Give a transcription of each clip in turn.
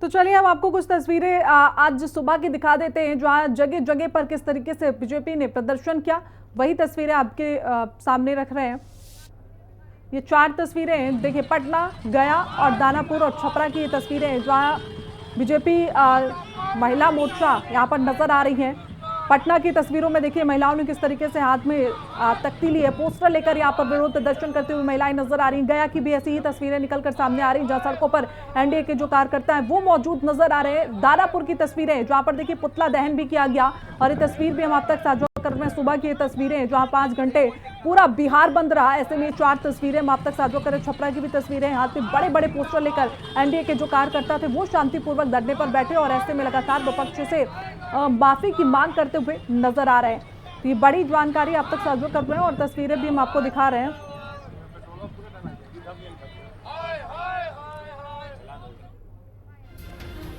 तो चलिए हम आपको कुछ तस्वीरें आज सुबह की दिखा देते हैं, जहां जगह जगह पर किस तरीके से बीजेपी ने प्रदर्शन किया। वही तस्वीरें आपके सामने रख रहे हैं। ये 4 तस्वीरें हैं, देखिए पटना, गया और दानापुर और छपरा की ये तस्वीरें हैं, जहां बीजेपी महिला मोर्चा यहाँ पर नजर आ रही है। पटना की तस्वीरों में देखिए महिलाओं ने किस तरीके से हाथ में तख्ती ली है, पोस्टर लेकर यहाँ पर विरोध प्रदर्शन करते हुए महिलाएं नजर आ रही। गया की भी ऐसी ही तस्वीरें निकलकर सामने आ रही, जहां सड़कों पर एनडीए के जो कार्यकर्ता हैं वो मौजूद नजर आ रहे हैं। दानापुर की तस्वीरें जहां पर देखिए पुतला दहन भी किया गया, और ये तस्वीर भी हम आप तक साझा कर रहे हैं। सुबह की ये तस्वीरें जहां 5 घंटे पूरा बिहार बंद रहा, ऐसे में 4 तस्वीरें हम आप तक साझा करें। छपरा की भी तस्वीरें, हाथ में बड़े बड़े पोस्टर लेकर एनडीए के जो कार्यकर्ता थे वो शांतिपूर्वक धरने पर बैठे और ऐसे में लगातार विपक्ष से माफी की मांग करते हुए नजर आ रहे हैं। तो ये बड़ी जानकारी आप तक साझा कर रहे हैं और तस्वीरें भी हम आपको दिखा रहे हैं।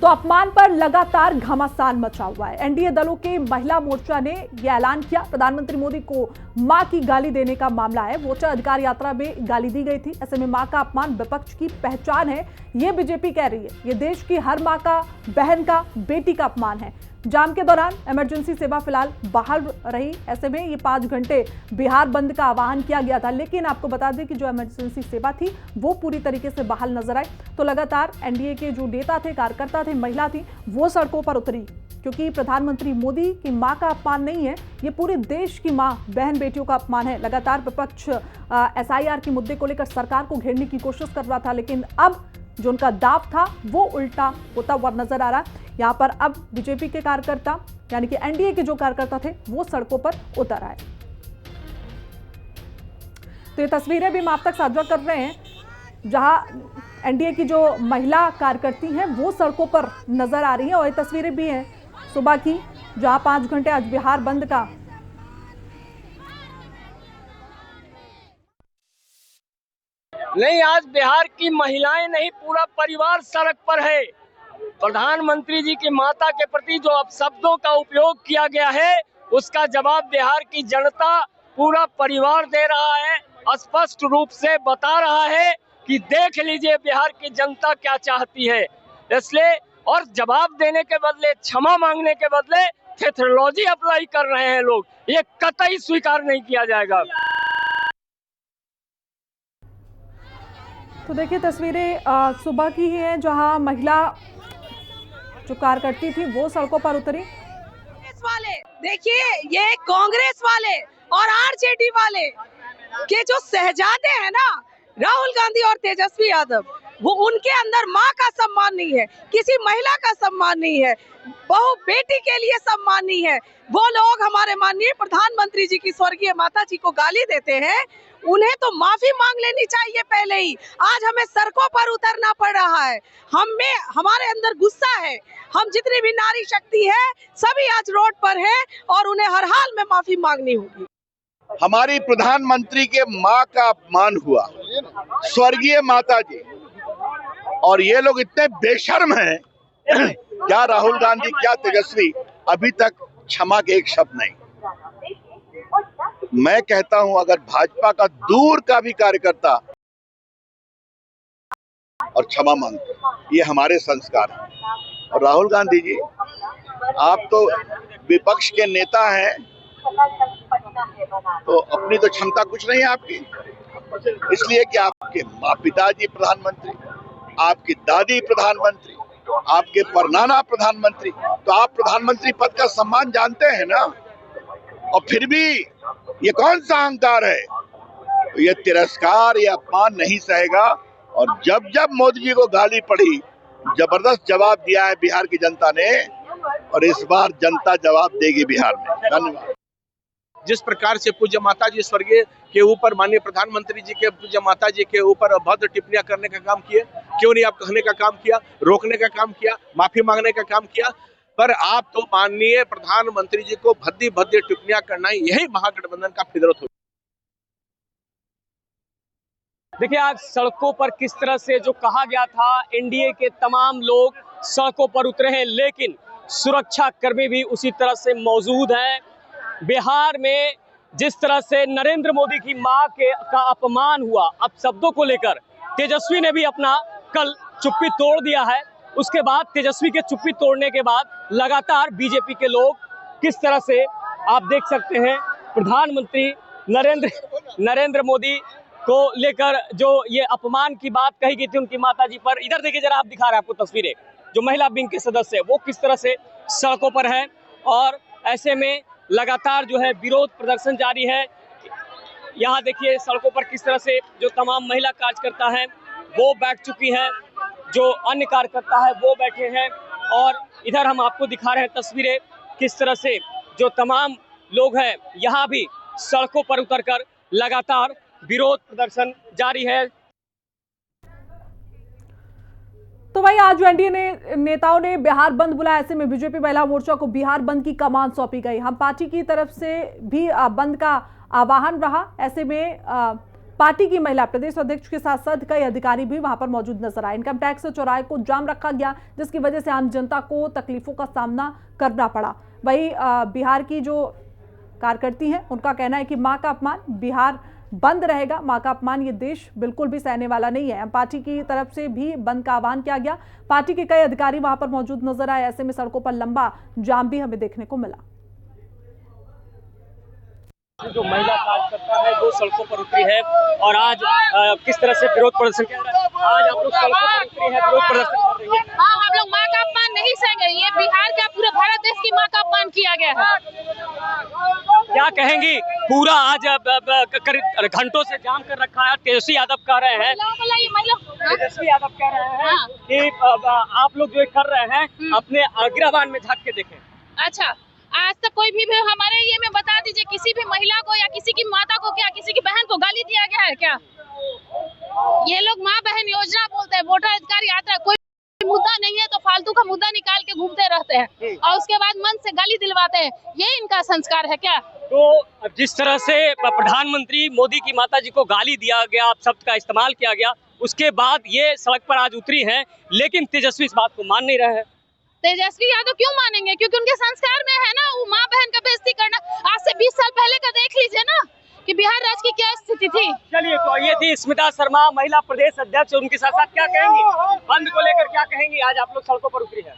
तो अपमान पर लगातार घमासान मचा हुआ है। एनडीए दलों के महिला मोर्चा ने यह ऐलान किया, प्रधानमंत्री मोदी को मां की गाली देने का मामला है। वोटर अधिकार यात्रा में गाली दी गई थी, ऐसे में मां का अपमान विपक्ष की पहचान है, ये बीजेपी कह रही है। ये देश की हर मां का, बहन का, बेटी का अपमान है। जाम के दौरान इमरजेंसी सेवा फिलहाल बहाल रही, ऐसे में ये 5 घंटे बिहार बंद का आह्वान किया गया था, लेकिन आपको बता दें कि जो इमरजेंसी सेवा थी वो पूरी तरीके से बहाल नजर आई। तो लगातार एनडीए के जो नेता थे, कार्यकर्ता थे, महिला थी, वो सड़कों पर उतरी, क्योंकि प्रधानमंत्री मोदी की मां का अपमान नहीं है, ये पूरे देश की मां, बहन, बेटियों का अपमान है। लगातार विपक्ष SIR के मुद्दे को लेकर सरकार को घेरने की कोशिश कर रहा था, लेकिन अब जो उनका दाव था वो उल्टा होता हुआ नजर आ रहा है। यहाँ पर अब बीजेपी के कार्यकर्ता, यानी कि एनडीए के जो कार्यकर्ता थे वो सड़कों पर उतर आए। तो ये तस्वीरें भी हम आप तक साझा कर रहे हैं, जहां एनडीए की जो महिला कार्यकर्ती हैं वो सड़कों पर नजर आ रही हैं, और ये तस्वीरें भी हैं सुबह की, जहां 5 घंटे आज बिहार बंद का नहीं, आज बिहार की महिलाएं नहीं, पूरा परिवार सड़क पर है। प्रधानमंत्री जी की माता के प्रति जो अपशब्दों का उपयोग किया गया है, उसका जवाब बिहार की जनता, पूरा परिवार दे रहा है, स्पष्ट रूप से बता रहा है कि देख लीजिए बिहार की जनता क्या चाहती है। इसलिए और जवाब देने के बदले, क्षमा मांगने के बदले थेथोलॉजी अप्लाई कर रहे हैं लोग, ये कतई स्वीकार नहीं किया जाएगा। तो देखिए तस्वीरें सुबह की ही हैं, जहां महिला जो कार्यकर्ती थी वो सड़कों पर उतरी। वाले देखिए, ये कांग्रेस वाले और आरजेडी वाले के जो शहजादे हैं ना, राहुल गांधी और तेजस्वी यादव, वो उनके अंदर माँ का सम्मान नहीं है, किसी महिला का सम्मान नहीं है, बहू बेटी के लिए सम्मान नहीं है। वो लोग हमारे माननीय प्रधानमंत्री जी की स्वर्गीय माता जी को गाली देते हैं, उन्हें तो माफी मांग लेनी चाहिए पहले ही। आज हमें सड़कों पर उतरना पड़ रहा है, हमारे अंदर गुस्सा है, हम जितनी भी नारी शक्ति है सभी आज रोड पर हैं और उन्हें हर हाल में माफी मांगनी होगी। हमारी प्रधानमंत्री के माँ का अपमान हुआ, स्वर्गीय माता जी, और ये लोग इतने बेशर्म हैं, क्या राहुल गांधी, क्या तेजस्वी, अभी तक क्षमा के एक शब्द नहीं। मैं कहता हूं अगर भाजपा का दूर का भी कार्यकर्ता और क्षमा मांगते, ये हमारे संस्कार हैं। और राहुल गांधी जी, आप तो विपक्ष के नेता हैं, तो अपनी तो क्षमता कुछ नहीं है आपकी, इसलिए कि आपके पिताजी प्रधानमंत्री, आपकी दादी प्रधानमंत्री, आपके परनाना प्रधानमंत्री, तो आप प्रधानमंत्री पद का सम्मान जानते हैं ना। और फिर भी ये कौन सा अहंकार है, तो ये तिरस्कार, ये अपमान नहीं सहेगा। और जब जब मोदी जी को गाली पड़ी, जबरदस्त जवाब दिया है बिहार की जनता ने, और इस बार जनता जवाब देगी बिहार में। धन्यवाद। जिस प्रकार से पूज्य माता जी स्वर्गीय के ऊपर, माननीय प्रधानमंत्री जी के पूज्य माता जी के ऊपर अभद्र टिप्पणियां करने का काम किए, क्यों नहीं आप कहने का काम किया, रोकने का काम किया, माफी मांगने का काम किया, पर आप तो माननीय प्रधानमंत्री जी को भद्दी भद्दी टिप्पणियां करना ही यही महागठबंधन का फितरत हो। देखिए आज सड़कों पर किस तरह से जो कहा गया था, एनडीए के तमाम लोग सड़कों पर उतरे हैं, लेकिन सुरक्षा कर्मी भी उसी तरह से मौजूद हैं। बिहार में जिस तरह से नरेंद्र मोदी की मां का अपमान हुआ, अब शब्दों को लेकर तेजस्वी ने भी अपना कल चुप्पी तोड़ दिया है। उसके बाद तेजस्वी के चुप्पी तोड़ने के बाद लगातार बीजेपी के लोग किस तरह से आप देख सकते हैं प्रधानमंत्री नरेंद्र मोदी को लेकर जो ये अपमान की बात कही गई थी उनकी माताजी पर, इधर देखिए जरा, आप दिखा रहे हैं आपको तस्वीरें, जो महिला विंग के सदस्य है वो किस तरह से सड़कों पर है और ऐसे में लगातार जो है विरोध प्रदर्शन जारी है। यहाँ देखिए सड़कों पर किस तरह से जो तमाम महिला कार्यकर्ता हैं वो बैठ चुकी है, जो अन्य कार्यकर्ता है वो बैठे हैं और इधर हम आपको दिखा रहे हैं तस्वीरें किस तरह से जो तमाम लोग हैं यहाँ भी सड़कों पर उतरकर लगातार विरोध प्रदर्शन जारी है। तो भाई आज एनडीए नेताओं ने बिहार बंद बुलाया, ऐसे में बीजेपी महिला मोर्चा को बिहार बंद की कमान सौंपी गई। हम पार्टी की तरफ से भी बंद का आह्वान रहा। ऐसे में पार्टी की महिला प्रदेश अध्यक्ष के साथ साथ कई अधिकारी भी वहां पर मौजूद नजर आए। इनकम टैक्स चौराहे को जाम रखा गया, जिसकी वजह से आम जनता को तकलीफों का सामना करना पड़ा। वही बिहार की जो कार्यकर्ती हैं उनका कहना है कि मां का अपमान, बिहार बंद रहेगा, मां का अपमान ये देश बिल्कुल भी सहने वाला नहीं है। पार्टी की तरफ से भी बंद का आह्वान किया गया। पार्टी के कई अधिकारी वहां पर मौजूद नजर आए। ऐसे में सड़कों पर लंबा जाम भी हमें देखने को मिला। जो महिला कार्यकर्ता है वो सड़कों पर उतरी है और आज किस तरह से विरोध प्रदर्शन किया जा रहा है। आज आप लोग सड़कों पर उतरी है, विरोध प्रदर्शन कर रही है। हाँ, हम लोग माँ का अपमान नहीं सहेंगे। ये बिहार का, पूरे भारत देश की माँ का अपमान किया गया है। क्या कहेंगी? पूरा आज घंटों से जाम कर रखा है। तेजस्वी यादव कह रहे हैं, तेजस्वी यादव कह रहे हैं कि आप लोग जो कर रहे हैं अपने गिरावान में झांक के देखें। अच्छा, आज तक कोई भी हमारे ये में बता दीजिए, किसी भी महिला को या किसी की माता को, क्या किसी की बहन को गाली दिया गया है क्या? ये लोग माँ बहन योजना बोलते हैं, वोटर अधिकार यात्रा, कोई मुद्दा नहीं है तो फालतू का मुद्दा निकाल के घूमते रहते हैं और उसके बाद मन से गाली दिलवाते हैं। ये इनका संस्कार है क्या? तो जिस तरह से प्रधानमंत्री मोदी की माताजी को गाली दिया गया, आप शब्द का इस्तेमाल किया गया, उसके बाद ये सड़क पर आज उतरी है, लेकिन तेजस्वी इस बात को मान नहीं रहे हैं। तेजस्वी यादव क्यों मानेंगे? क्योंकि उनके संस्कार में है ना वो माँ बहन का बेइज्जती करना। आज से 20 साल पहले का देख लीजिए ना कि बिहार राज्य की क्या स्थिति थी। चलिए, तो ये थी स्मिता शर्मा, महिला प्रदेश अध्यक्ष। उनके साथ साथ क्या कहेंगी, बंद को लेकर क्या कहेंगी? आज आप लोग सड़कों पर उतरी है।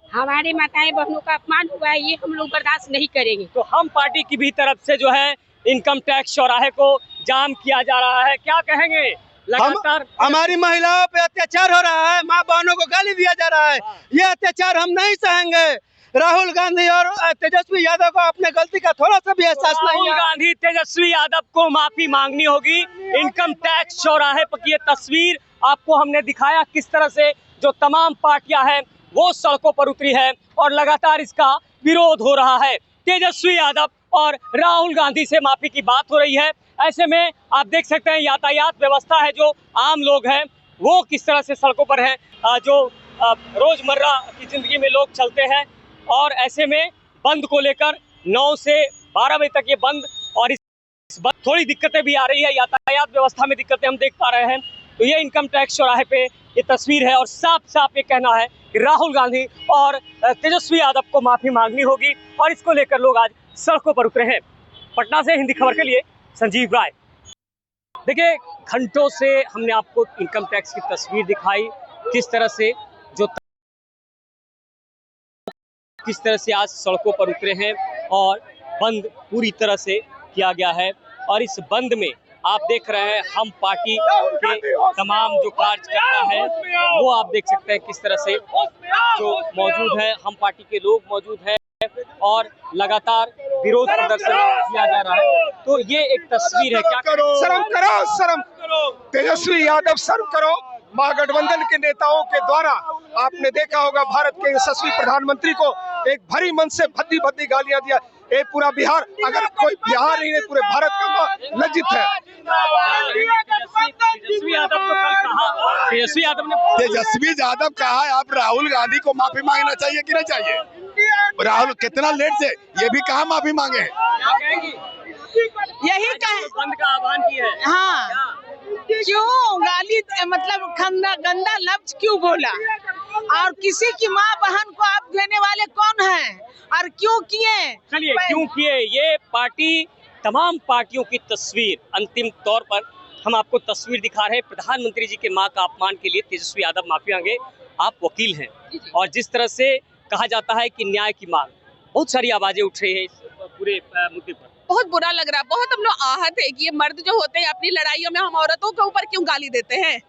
हमारी माताएं बहनों का अपमान हुआ है, ये हम लोग बर्दाश्त नहीं करेंगे। तो हम पार्टी की भी तरफ से जो है इनकम टैक्स चौराहे को जाम किया जा रहा है, क्या कहेंगे? लगातार हमारी महिलाओं पे अत्याचार हो रहा है, माँ बहनों को गाली दिया जा रहा है। ये अत्याचार हम नहीं सहेंगे। राहुल गांधी और तेजस्वी यादव को अपने गलती का थोड़ा सा भी एहसास नहीं है। राहुल गांधी, तेजस्वी यादव को माफी मांगनी होगी। इनकम टैक्स चौराहे पर ये तस्वीर आपको हमने दिखाया किस तरह से जो तमाम पार्टियां हैं वो सड़कों पर उतरी है और लगातार इसका विरोध हो रहा है। तेजस्वी यादव और राहुल गांधी से माफी की बात हो रही है। ऐसे में आप देख सकते हैं यातायात व्यवस्था है, जो आम लोग हैं वो किस तरह से सड़कों पर हैं, जो रोजमर्रा की जिंदगी में लोग चलते हैं। और ऐसे में बंद को लेकर 9 से 12 बजे तक ये बंद, और इस बंद थोड़ी दिक्कतें भी आ रही है, यातायात व्यवस्था में दिक्कतें हम देख पा रहे हैं। तो ये इनकम टैक्स चौराहे पे ये तस्वीर है और साफ साफ ये कहना है कि राहुल गांधी और तेजस्वी यादव को माफी मांगनी होगी और इसको लेकर लोग आज सड़कों पर उतरे हैं। पटना से हिंदी खबर के लिए संजीव राय। देखिए, घंटों से हमने आपको इनकम टैक्स की तस्वीर दिखाई, किस तरह से आज सड़कों पर उतरे हैं और बंद पूरी तरह से किया गया है। और इस बंद में आप देख रहे हैं हम पार्टी के तमाम जो कार्यकर्ता है वो आप देख सकते हैं किस तरह से जो मौजूद है, हम पार्टी के लोग मौजूद हैं और लगातार विरोध प्रदर्शन किया जा रहा है। तो ये एक तस्वीर है। क्या शर्म करो, शर्म करो। तेजस्वी यादव शर्म करो। महागठबंधन के नेताओं के द्वारा आपने देखा होगा भारत के यशस्वी प्रधानमंत्री को एक भरी मन से भद्दी भद्दी गालियां दिया। ये पूरा बिहार, अगर कोई बिहार ही नहीं पूरे भारत का लज्जित है। तेजस्वी यादव कहा है, आप राहुल गांधी को माफी मांगना चाहिए कि नहीं चाहिए? राहुल कितना लेट से, ये भी कहा माफी मांगे। यही कहे बंद का आह्वान किया है। हाँ, क्यों गाली, मतलब गंदा लफ्ज क्यों बोला? और किसी की माँ बहन को आप देने वाले कौन हैं और क्यों किए? चलिए, क्यों किए? ये पार्टी, तमाम पार्टियों की तस्वीर, अंतिम तौर पर हम आपको तस्वीर दिखा रहे हैं। प्रधानमंत्री जी के मां का अपमान के लिए तेजस्वी यादव माफी मांगे आप वकील हैं और जिस तरह से कहा जाता है कि न्याय की मांग, बहुत सारी आवाजें उठ रही है इस पूरे मुद्दे पर। बहुत बुरा लग रहा है, बहुत हम लोग आहत है कि ये मर्द जो होते हैं अपनी लड़ाइयों में हम औरतों के ऊपर क्यों गाली देते हैं।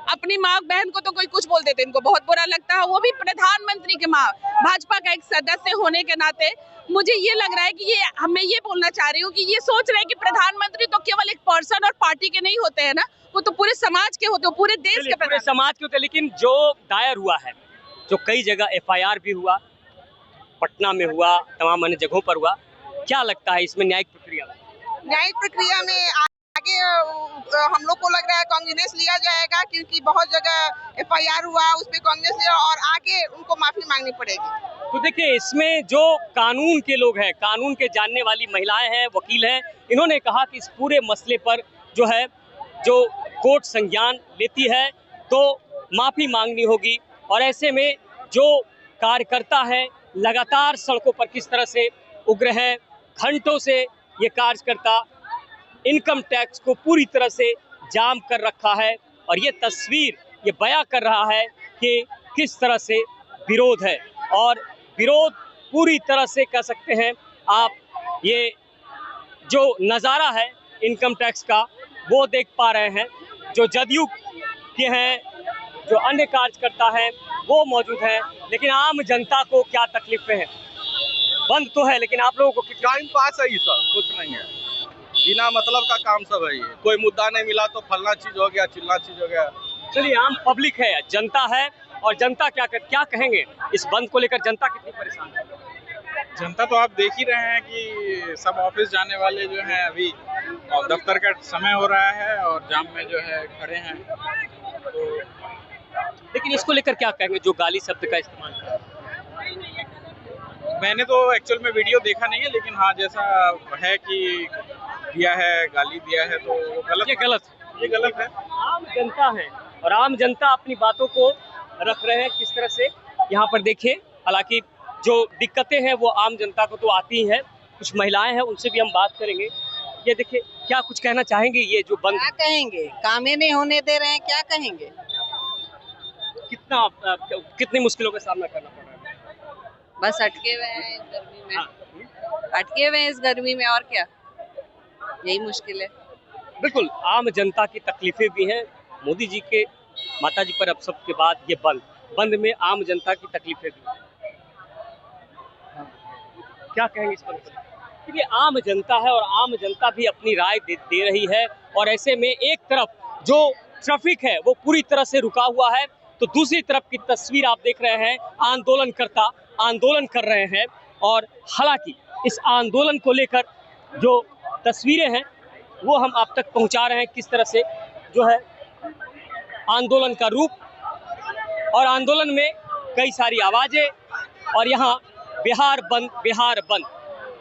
अपनी माँ बहन को तो कोई कुछ बोल देते, इनको बहुत बुरा लगता है, वो भी प्रधानमंत्री की माँ, भाजपा का एक सदस्य होने के नाते मुझे ये लग रहा है कि ये हमें ये बोलना चाह रही हूँ कि ये सोच रहे हैं कि प्रधानमंत्री तो केवल एक पर्सन और पार्टी के नहीं होते हैं ना, वो तो पूरे समाज के होते हैं, पूरे देश के पूरे समाज के होते हैं। लेकिन जो दायर हुआ है, जो कई जगह FIR भी हुआ, पटना में हुआ, तमाम अन्य जगहों पर हुआ, क्या लगता है इसमें न्यायिक प्रक्रिया में आगे हम लोग को लग रहा है कांग्रेस लिया जाएगा, क्योंकि बहुत जगह FIR हुआ उस पे कांग्रेस लिया और आगे उनको माफी मांगनी पड़ेगी। तो देखिए, इसमें जो कानून के लोग हैं, कानून के जानने वाली महिलाएं हैं, वकील हैं, इन्होंने कहा कि इस पूरे मसले पर जो है, जो कोर्ट संज्ञान लेती है तो माफी मांगनी होगी। और ऐसे में जो कार्यकर्ता है लगातार सड़कों पर किस तरह से उग्र है, घंटों से ये कार्यकर्ता इनकम टैक्स को पूरी तरह से जाम कर रखा है और ये तस्वीर ये बयां कर रहा है कि किस तरह से विरोध है। और विरोध पूरी तरह से कह सकते हैं आप, ये जो नज़ारा है इनकम टैक्स का वो देख पा रहे हैं। जो जदयू के हैं, जो अन्य कार्यकर्ता हैं वो मौजूद हैं, लेकिन आम जनता को क्या तकलीफें हैं। बंद तो है लेकिन आप लोगों को टाइम पास है, ये सब कुछ नहीं है, बिना मतलब का काम सब है। ये कोई मुद्दा नहीं मिला तो फलना चीज हो गया, चिल्ला चीज हो गया। चलिए, आम पब्लिक है, जनता है, और जनता क्या कहेंगे इस बंद को लेकर? जनता कितनी परेशान है? जनता तो आप देख ही रहे हैं कि सब ऑफिस जाने वाले जो हैं अभी, और दफ्तर का समय हो रहा है और जाम में जो है खड़े हैं। तो लेकिन इसको लेकर क्या कहेंगे जो गाली शब्द का इस्तेमाल कर रहे हैं? मैंने तो एक्चुअल में वीडियो देखा नहीं है, लेकिन हाँ जैसा है कि दिया है, गाली दिया है, तो ये गलत है। आम जनता है और आम जनता अपनी बातों को रख रहे हैं किस तरह से। यहाँ पर देखिए, हालांकि जो दिक्कतें हैं वो आम जनता को तो आती ही है। कुछ महिलाएं हैं, उनसे भी हम बात करेंगे। ये देखिए, क्या कुछ कहना चाहेंगे? ये जो बंद, क्या कहेंगे, काम ही नहीं होने दे रहे हैं, क्या कहेंगे। कितनी मुश्किलों का सामना करना पड़ रहा है? बस अटके हुए हैं इस गर्मी में, अटके हुए हैं इस गर्मी में, और क्या, यही मुश्किल है। बिल्कुल, आम जनता की तकलीफें भी हैं। मोदी जी के, माता जी पर अब सबके बाद ये बंद में आम जनता की तकलीफें भी हैं। क्या कहेंगे इस पर? देखिए, आम जनता है और आम जनता भी अपनी राय दे रही है। और ऐसे में एक तरफ जो ट्रैफिक है वो पूरी तरह से रुका हुआ है, तो दूसरी तरफ की तस्वीर आप देख रहे हैं, आंदोलनकर्ता आंदोलन कर रहे हैं। और हालांकि इस आंदोलन को लेकर जो तस्वीरें हैं वो हम आप तक पहुंचा रहे हैं, किस तरह से जो है आंदोलन का रूप, और आंदोलन में कई सारी आवाजें। और यहाँ बिहार बंद,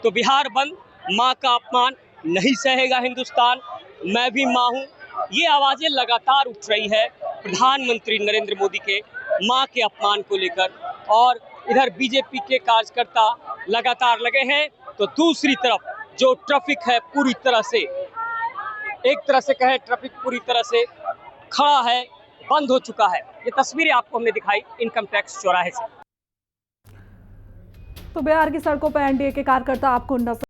तो बिहार बंद, माँ का अपमान नहीं सहेगा हिंदुस्तान, मैं भी माँ हूँ, ये आवाजें लगातार उठ रही है प्रधानमंत्री नरेंद्र मोदी के माँ के अपमान को लेकर। और इधर बीजेपी के कार्यकर्ता लगातार लगे हैं, तो दूसरी तरफ जो ट्रैफिक है पूरी तरह से, एक तरह से कहे ट्रैफिक पूरी तरह से खड़ा है, बंद हो चुका है। ये तस्वीरें आपको हमने दिखाई इनकम टैक्स चौराहे से। तो बिहार की सड़कों पर एनडीए के कार्यकर्ता आपको नजर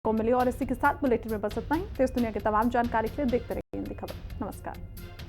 को मिले। और इसी के साथ बुलेटिन में बस इतना ही। देश दुनिया की तमाम जानकारी के लिए देखते रहिए हिंदी खबर। नमस्कार।